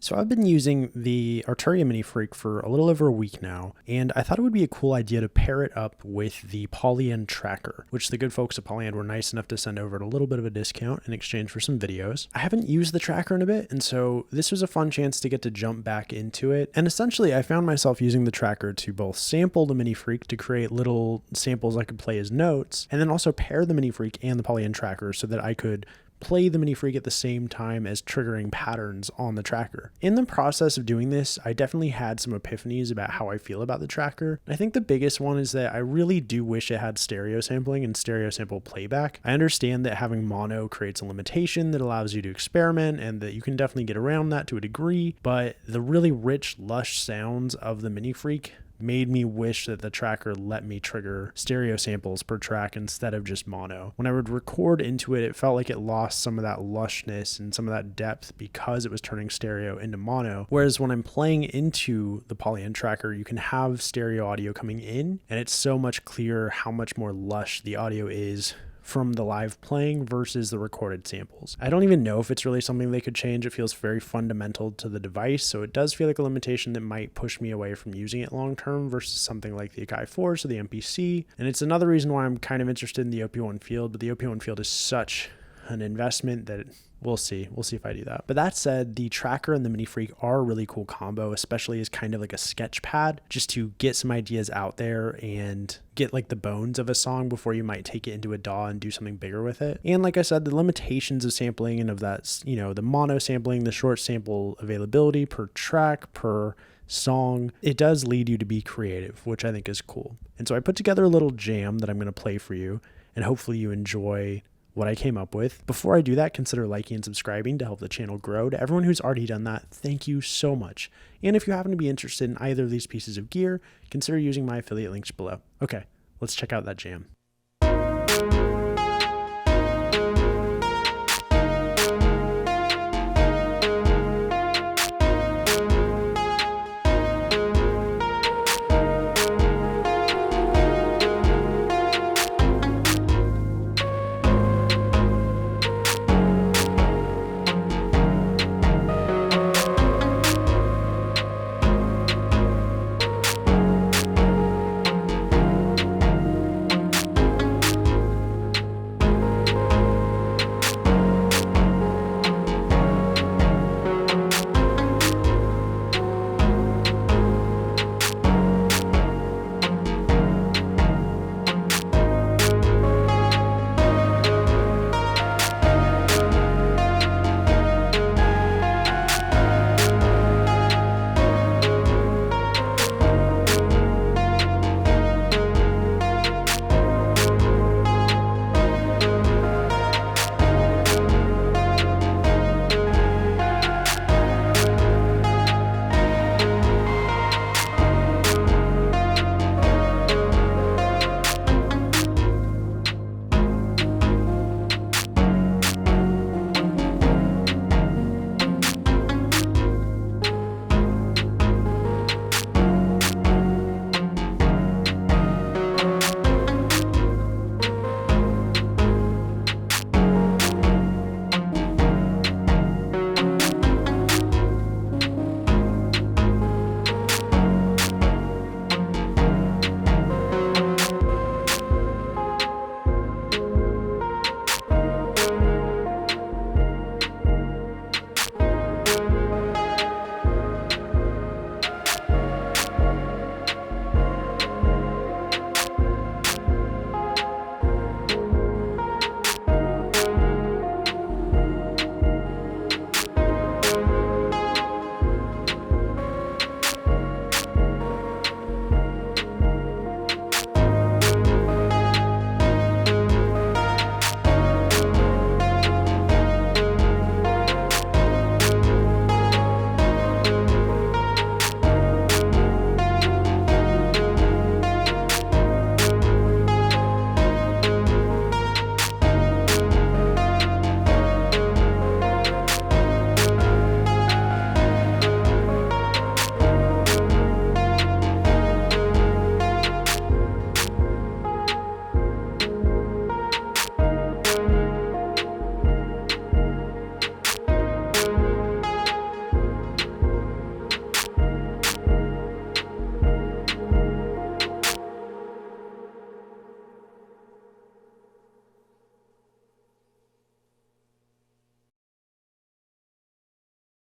So I've been using the Arturia Minifreak for a little over a week now, and I thought it would be a cool idea to pair it up with the Polyend Tracker, which the good folks at Polyend were nice enough to send over at a little bit of a discount in exchange for some videos. I haven't used the tracker in a bit, and so this was a fun chance to get to jump back into it. And essentially, I found myself using the tracker to both sample the Minifreak to create little samples I could play as notes, and then also pair the Minifreak and the Polyend Tracker so that I could play the Minifreak at the same time as triggering patterns on the tracker. In the process of doing this, I definitely had some epiphanies about how I feel about the tracker. I think the biggest one is that I really do wish it had stereo sampling and stereo sample playback. I understand that having mono creates a limitation that allows you to experiment and that you can definitely get around that to a degree, but the really rich, lush sounds of the Minifreak made me wish that the tracker let me trigger stereo samples per track instead of just mono. When I would record into it, it felt like it lost some of that lushness and some of that depth because it was turning stereo into mono. Whereas when I'm playing into the Polyend Tracker, you can have stereo audio coming in, and it's so much clearer how much more lush the audio is from the live playing versus the recorded samples. I don't even know if it's really something they could change. It feels very fundamental to the device, so it does feel like a limitation that might push me away from using it long term versus something like the Akai Force or the MPC. And it's another reason why I'm kind of interested in the OP1 field, but the OP1 field is such an investment that we'll see if I do that. But that said, the tracker and the Minifreak are a really cool combo, especially as kind of like a sketch pad, just to get some ideas out there and get like the bones of a song before you might take it into a DAW and do something bigger with it. And like I said, the limitations of sampling and of that, the mono sampling, the short sample availability per track, per song, it does lead you to be creative, which I think is cool. And so I put together a little jam that I'm going to play for you, and hopefully you enjoy what I came up with. Before I do that, consider liking and subscribing to help the channel grow. To everyone who's already done that, thank you so much. And if you happen to be interested in either of these pieces of gear, consider using my affiliate links below. Okay, let's check out that jam.